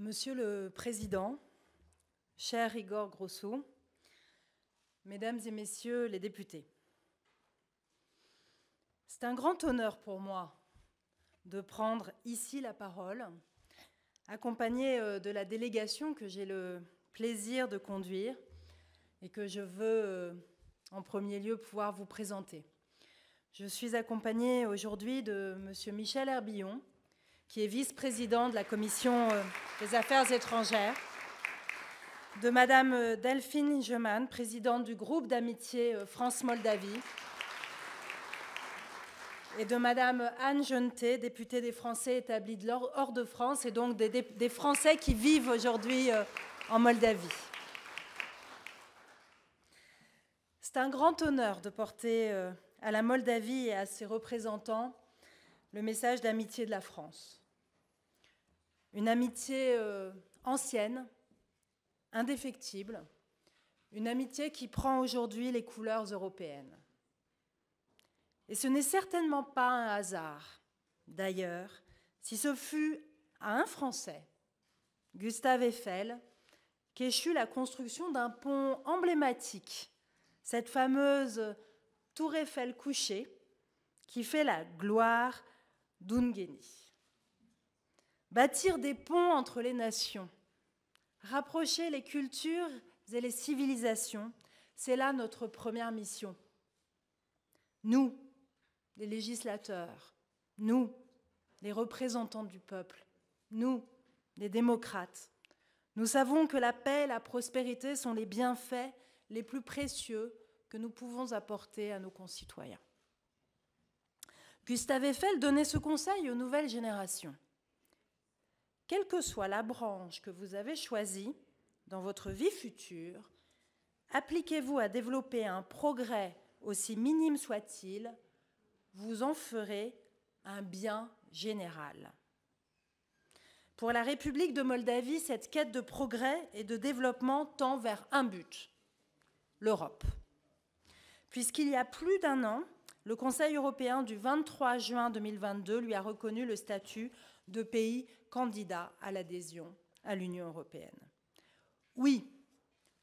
Monsieur le Président, cher Igor Grosso, Mesdames et Messieurs les députés, c'est un grand honneur pour moi de prendre ici la parole, accompagnée de la délégation que j'ai le plaisir de conduire et que je veux en premier lieu pouvoir vous présenter. Je suis accompagnée aujourd'hui de Monsieur Michel Herbillon, qui est vice-président de la Commission des Affaires étrangères, de Madame Delphine Jeumann, présidente du groupe d'amitié France-Moldavie, et de Madame Anne Jeuneté, députée des Français établis hors de France, et donc des Français qui vivent aujourd'hui en Moldavie. C'est un grand honneur de porter à la Moldavie et à ses représentants le message d'amitié de la France. Une amitié ancienne, indéfectible, une amitié qui prend aujourd'hui les couleurs européennes. Et ce n'est certainement pas un hasard, d'ailleurs, si ce fut à un Français, Gustave Eiffel, qu'échut la construction d'un pont emblématique, cette fameuse tour Eiffel couchée, qui fait la gloire d'Ungheni. Bâtir des ponts entre les nations, rapprocher les cultures et les civilisations, c'est là notre première mission. Nous, les législateurs, nous, les représentants du peuple, nous, les démocrates, nous savons que la paix et la prospérité sont les bienfaits les plus précieux que nous pouvons apporter à nos concitoyens. Gustave Eiffel donnait ce conseil aux nouvelles générations. Quelle que soit la branche que vous avez choisie dans votre vie future, appliquez-vous à développer un progrès aussi minime soit-il, vous en ferez un bien général. Pour la République de Moldavie, cette quête de progrès et de développement tend vers un but, l'Europe. Puisqu'il y a plus d'un an, le Conseil européen du 23 juin 2022 lui a reconnu le statut de pays candidat à l'adhésion à l'Union européenne. Oui,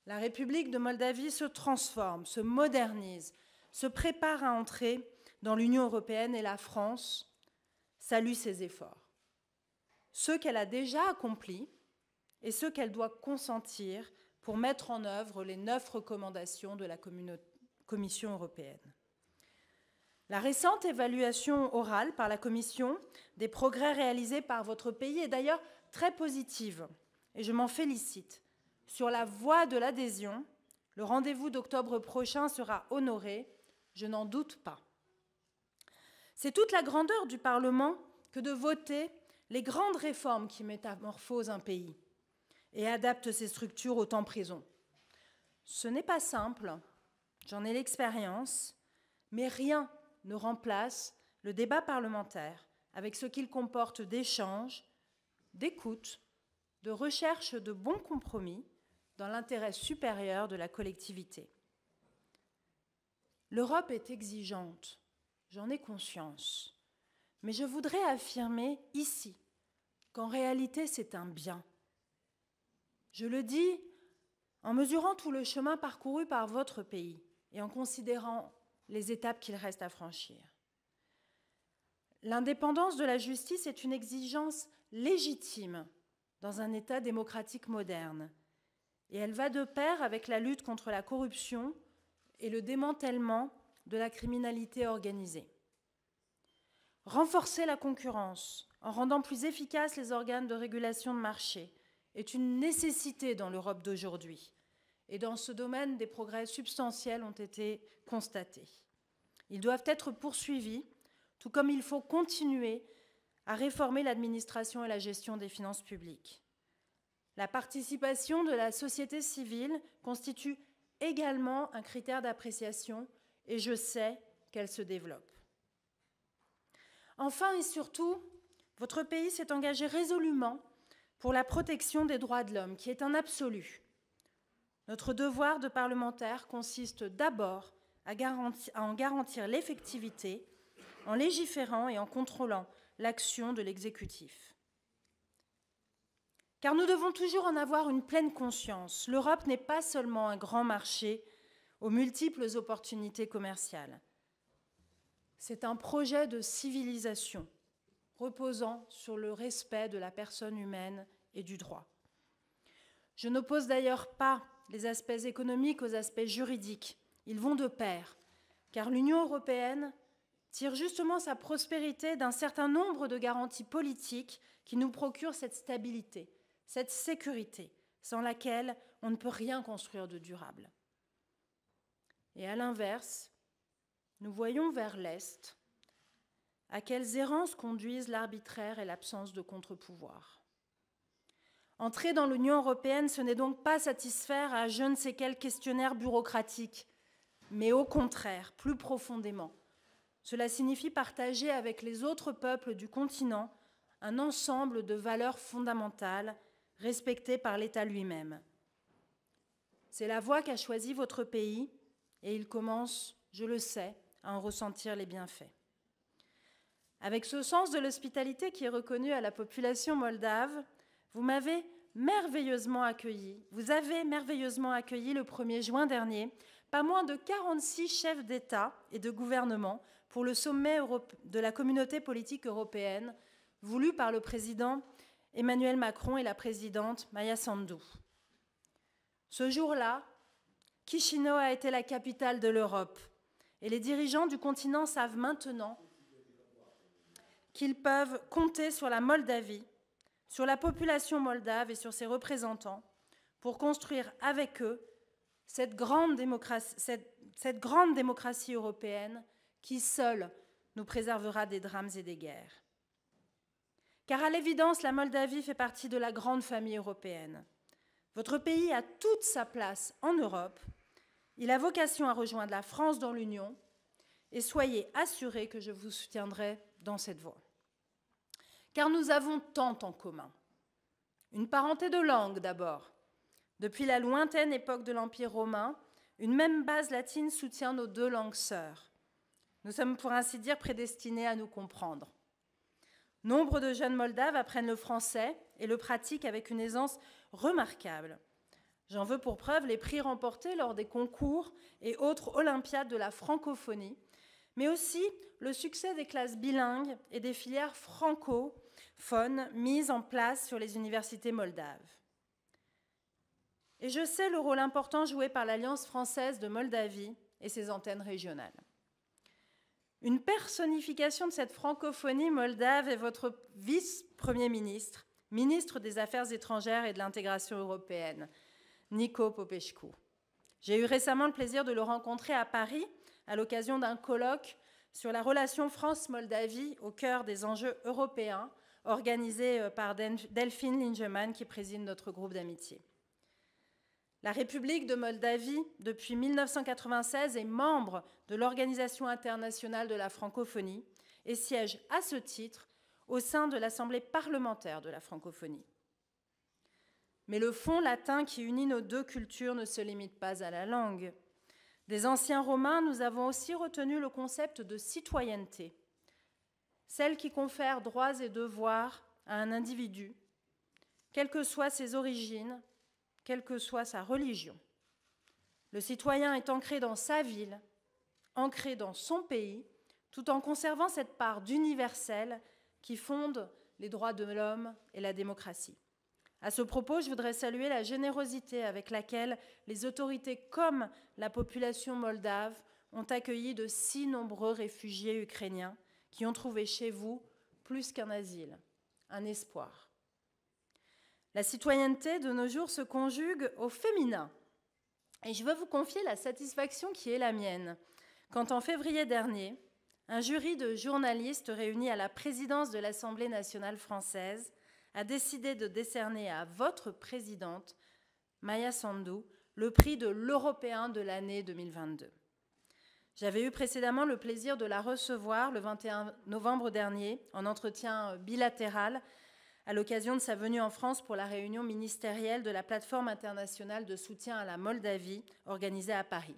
la République de Moldavie se transforme, se modernise, se prépare à entrer dans l'Union européenne et la France salue ses efforts. Ceux qu'elle a déjà accomplis et ceux qu'elle doit consentir pour mettre en œuvre les 9 recommandations de la Commission européenne. La récente évaluation orale par la Commission des progrès réalisés par votre pays est d'ailleurs très positive, et je m'en félicite. Sur la voie de l'adhésion, le rendez-vous d'octobre prochain sera honoré, je n'en doute pas. C'est toute la grandeur du Parlement que de voter les grandes réformes qui métamorphosent un pays et adaptent ses structures au temps présent. Ce n'est pas simple, j'en ai l'expérience, mais rien ne remplace le débat parlementaire avec ce qu'il comporte d'échanges, d'écoute, de recherche de bons compromis dans l'intérêt supérieur de la collectivité. L'Europe est exigeante, j'en ai conscience, mais je voudrais affirmer ici qu'en réalité c'est un bien. Je le dis en mesurant tout le chemin parcouru par votre pays et en considérant les étapes qu'il reste à franchir. L'indépendance de la justice est une exigence légitime dans un État démocratique moderne, et elle va de pair avec la lutte contre la corruption et le démantèlement de la criminalité organisée. Renforcer la concurrence en rendant plus efficaces les organes de régulation de marché est une nécessité dans l'Europe d'aujourd'hui. Et dans ce domaine, des progrès substantiels ont été constatés. Ils doivent être poursuivis, tout comme il faut continuer à réformer l'administration et la gestion des finances publiques. La participation de la société civile constitue également un critère d'appréciation et je sais qu'elle se développe. Enfin et surtout, votre pays s'est engagé résolument pour la protection des droits de l'homme, qui est un absolu. Notre devoir de parlementaire consiste d'abord à en garantir l'effectivité en légiférant et en contrôlant l'action de l'exécutif. Car nous devons toujours en avoir une pleine conscience. L'Europe n'est pas seulement un grand marché aux multiples opportunités commerciales. C'est un projet de civilisation reposant sur le respect de la personne humaine et du droit. Je n'oppose d'ailleurs pas les aspects économiques aux aspects juridiques. Ils vont de pair, car l'Union européenne tire justement sa prospérité d'un certain nombre de garanties politiques qui nous procurent cette stabilité, cette sécurité, sans laquelle on ne peut rien construire de durable. Et à l'inverse, nous voyons vers l'Est à quelles errances conduisent l'arbitraire et l'absence de contre-pouvoir. Entrer dans l'Union européenne, ce n'est donc pas satisfaire à je ne sais quel questionnaire bureaucratique, mais au contraire, plus profondément. Cela signifie partager avec les autres peuples du continent un ensemble de valeurs fondamentales respectées par l'État lui-même. C'est la voie qu'a choisie votre pays et il commence, je le sais, à en ressentir les bienfaits. Avec ce sens de l'hospitalité qui est reconnu à la population moldave, vous avez merveilleusement accueilli le 1er juin dernier pas moins de 46 chefs d'État et de gouvernement pour le sommet de la communauté politique européenne voulu par le président Emmanuel Macron et la présidente Maia Sandu. Ce jour-là, Chisinau a été la capitale de l'Europe et les dirigeants du continent savent maintenant qu'ils peuvent compter sur la Moldavie, sur la population moldave et sur ses représentants pour construire avec eux cette grande démocratie européenne qui seule nous préservera des drames et des guerres. Car à l'évidence, la Moldavie fait partie de la grande famille européenne. Votre pays a toute sa place en Europe. Il a vocation à rejoindre la France dans l'Union et soyez assurés que je vous soutiendrai dans cette voie. Car nous avons tant en commun. Une parenté de langue d'abord. Depuis la lointaine époque de l'Empire romain, une même base latine soutient nos deux langues sœurs. Nous sommes pour ainsi dire prédestinés à nous comprendre. Nombre de jeunes Moldaves apprennent le français et le pratiquent avec une aisance remarquable. J'en veux pour preuve les prix remportés lors des concours et autres olympiades de la francophonie, mais aussi le succès des classes bilingues et des filières francophones mises en place sur les universités moldaves. Et je sais le rôle important joué par l'Alliance française de Moldavie et ses antennes régionales. Une personnification de cette francophonie moldave est votre vice-premier ministre, ministre des Affaires étrangères et de l'intégration européenne, Nico Popescu. J'ai eu récemment le plaisir de le rencontrer à Paris à l'occasion d'un colloque sur la relation France-Moldavie au cœur des enjeux européens, organisé par Delphine Lingemann, qui préside notre groupe d'amitié. La République de Moldavie, depuis 1996, est membre de l'Organisation internationale de la francophonie et siège à ce titre au sein de l'Assemblée parlementaire de la francophonie. Mais le fond latin qui unit nos deux cultures ne se limite pas à la langue. Des anciens Romains, nous avons aussi retenu le concept de citoyenneté, celle qui confère droits et devoirs à un individu, quelles que soient ses origines, quelle que soit sa religion. Le citoyen est ancré dans sa ville, ancré dans son pays, tout en conservant cette part d'universel qui fonde les droits de l'homme et la démocratie. À ce propos, je voudrais saluer la générosité avec laquelle les autorités comme la population moldave ont accueilli de si nombreux réfugiés ukrainiens qui ont trouvé chez vous plus qu'un asile, un espoir. La citoyenneté de nos jours se conjugue au féminin. Et je veux vous confier la satisfaction qui est la mienne quand en février dernier, un jury de journalistes réunis à la présidence de l'Assemblée nationale française a décidé de décerner à votre présidente, Maia Sandu, le prix de l'Européen de l'année 2022. J'avais eu précédemment le plaisir de la recevoir le 21 novembre dernier en entretien bilatéral à l'occasion de sa venue en France pour la réunion ministérielle de la plateforme internationale de soutien à la Moldavie organisée à Paris.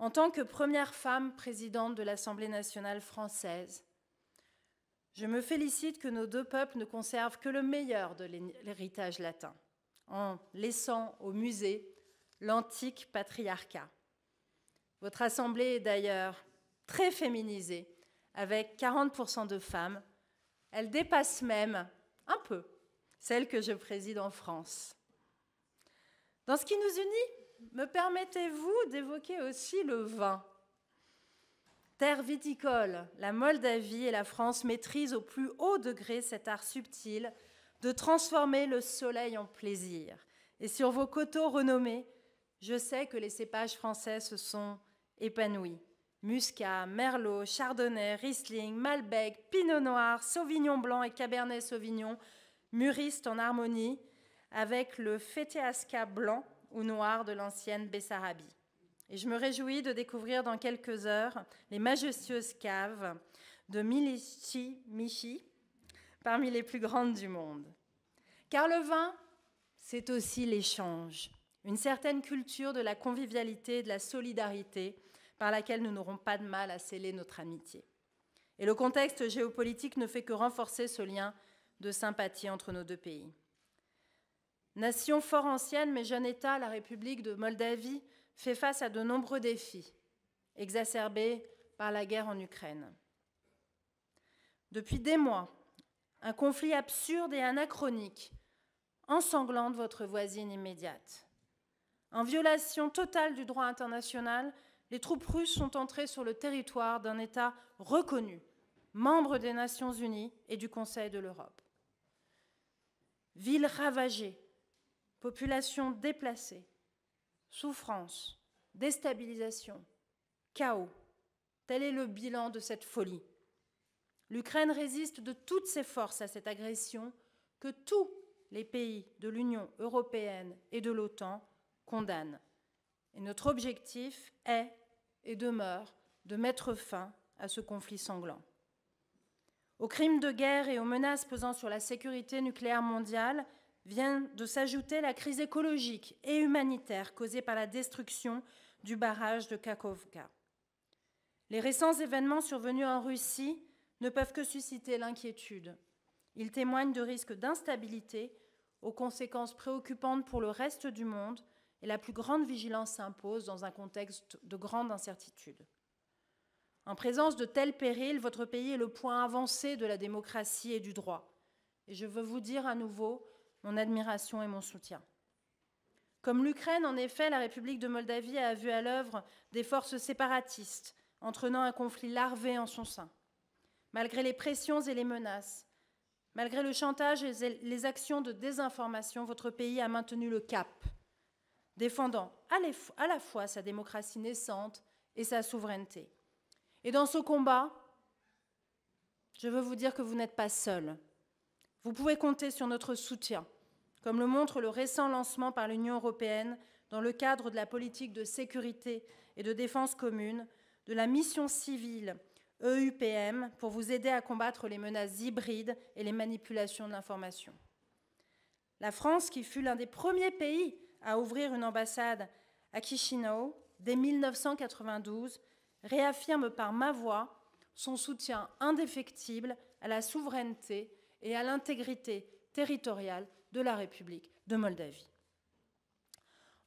En tant que première femme présidente de l'Assemblée nationale française, Je me félicite que nos deux peuples ne conservent que le meilleur de l'héritage latin, en laissant au musée l'antique patriarcat. Votre assemblée est d'ailleurs très féminisée, avec 40% de femmes. Elle dépasse même un peu celle que je préside en France. Dans ce qui nous unit, me permettez-vous d'évoquer aussi le vin? Terre viticole, la Moldavie et la France maîtrisent au plus haut degré cet art subtil de transformer le soleil en plaisir. Et sur vos coteaux renommés, je sais que les cépages français se sont épanouis. Muscat, Merlot, Chardonnay, Riesling, Malbec, Pinot Noir, Sauvignon blanc et Cabernet Sauvignon mûrissent en harmonie avec le Fétéasca blanc ou noir de l'ancienne Bessarabie. Et je me réjouis de découvrir dans quelques heures les majestueuses caves de Milici, parmi les plus grandes du monde. Car le vin, c'est aussi l'échange, une certaine culture de la convivialité et de la solidarité par laquelle nous n'aurons pas de mal à sceller notre amitié. Et le contexte géopolitique ne fait que renforcer ce lien de sympathie entre nos deux pays. Nation fort ancienne mais jeune État, la République de Moldavie fait face à de nombreux défis, exacerbés par la guerre en Ukraine. Depuis des mois, un conflit absurde et anachronique ensanglante votre voisine immédiate. En violation totale du droit international, les troupes russes sont entrées sur le territoire d'un État reconnu, membre des Nations Unies et du Conseil de l'Europe. Villes ravagées, populations déplacées, souffrance, déstabilisation, chaos. Tel est le bilan de cette folie. L'Ukraine résiste de toutes ses forces à cette agression que tous les pays de l'Union européenne et de l'OTAN condamnent. Et notre objectif est et demeure de mettre fin à ce conflit sanglant. Aux crimes de guerre et aux menaces pesant sur la sécurité nucléaire mondiale vient de s'ajouter la crise écologique et humanitaire causée par la destruction du barrage de Kakhovka. Les récents événements survenus en Russie ne peuvent que susciter l'inquiétude. Ils témoignent de risques d'instabilité aux conséquences préoccupantes pour le reste du monde, et la plus grande vigilance s'impose dans un contexte de grande incertitude. En présence de tels périls, votre pays est le point avancé de la démocratie et du droit. Et je veux vous dire à nouveau mon admiration et mon soutien. Comme l'Ukraine, en effet, la République de Moldavie a vu à l'œuvre des forces séparatistes, entraînant un conflit larvé en son sein. Malgré les pressions et les menaces, malgré le chantage et les actions de désinformation, votre pays a maintenu le cap, défendant à la fois sa démocratie naissante et sa souveraineté. Et dans ce combat, je veux vous dire que vous n'êtes pas seul. Vous pouvez compter sur notre soutien, comme le montre le récent lancement par l'Union européenne, dans le cadre de la politique de sécurité et de défense commune, de la mission civile EUPM pour vous aider à combattre les menaces hybrides et les manipulations de l'information. La France, qui fut l'un des premiers pays à ouvrir une ambassade à Chisinau dès 1992, réaffirme par ma voix son soutien indéfectible à la souveraineté et à l'intégrité territoriale de la République de Moldavie.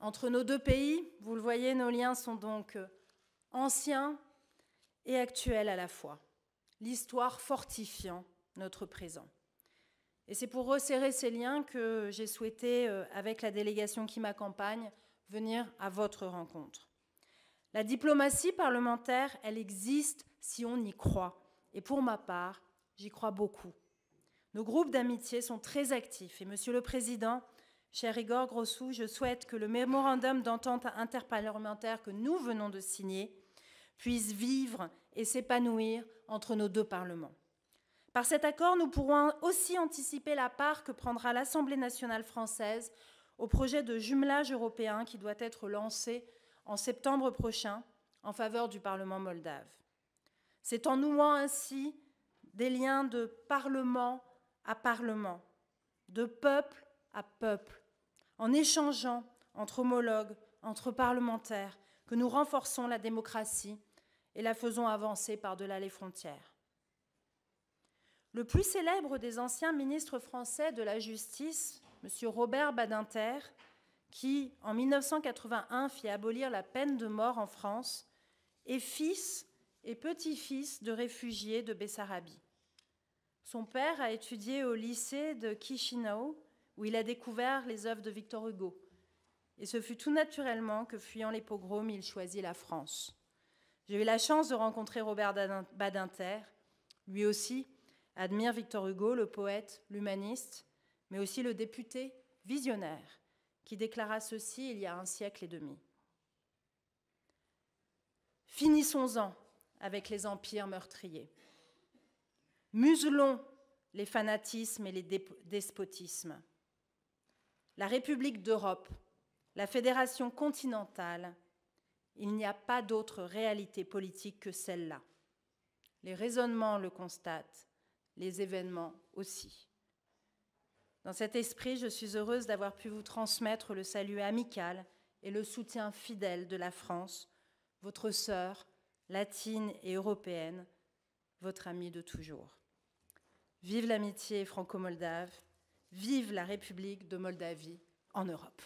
Entre nos deux pays, vous le voyez, nos liens sont donc anciens et actuels à la fois, l'histoire fortifiant notre présent. Et c'est pour resserrer ces liens que j'ai souhaité, avec la délégation qui m'accompagne, venir à votre rencontre. La diplomatie parlementaire, elle existe si on y croit. Et pour ma part, j'y crois beaucoup. Nos groupes d'amitié sont très actifs. Et Monsieur le Président, cher Igor Grossou, je souhaite que le mémorandum d'entente interparlementaire que nous venons de signer puisse vivre et s'épanouir entre nos deux parlements. Par cet accord, nous pourrons aussi anticiper la part que prendra l'Assemblée nationale française au projet de jumelage européen qui doit être lancé en septembre prochain en faveur du Parlement moldave. C'est en nouant ainsi des liens de parlement à parlement, de peuple à peuple, en échangeant entre homologues, entre parlementaires, que nous renforçons la démocratie et la faisons avancer par-delà les frontières. Le plus célèbre des anciens ministres français de la Justice, M. Robert Badinter, qui, en 1981, fit abolir la peine de mort en France, est fils et petit-fils de réfugiés de Bessarabie. Son père a étudié au lycée de Chisinau, où il a découvert les œuvres de Victor Hugo. Et ce fut tout naturellement que, fuyant les pogroms, il choisit la France. J'ai eu la chance de rencontrer Robert Badinter. Lui aussi admire Victor Hugo, le poète, l'humaniste, mais aussi le député visionnaire, qui déclara ceci il y a 1 siècle et demi. Finissons-en avec les empires meurtriers. Muselons les fanatismes et les despotismes. La République d'Europe, la Fédération continentale, il n'y a pas d'autre réalité politique que celle-là. Les raisonnements le constatent, les événements aussi. Dans cet esprit, je suis heureuse d'avoir pu vous transmettre le salut amical et le soutien fidèle de la France, votre sœur, latine et européenne, votre amie de toujours. Vive l'amitié franco-moldave, vive la République de Moldavie en Europe.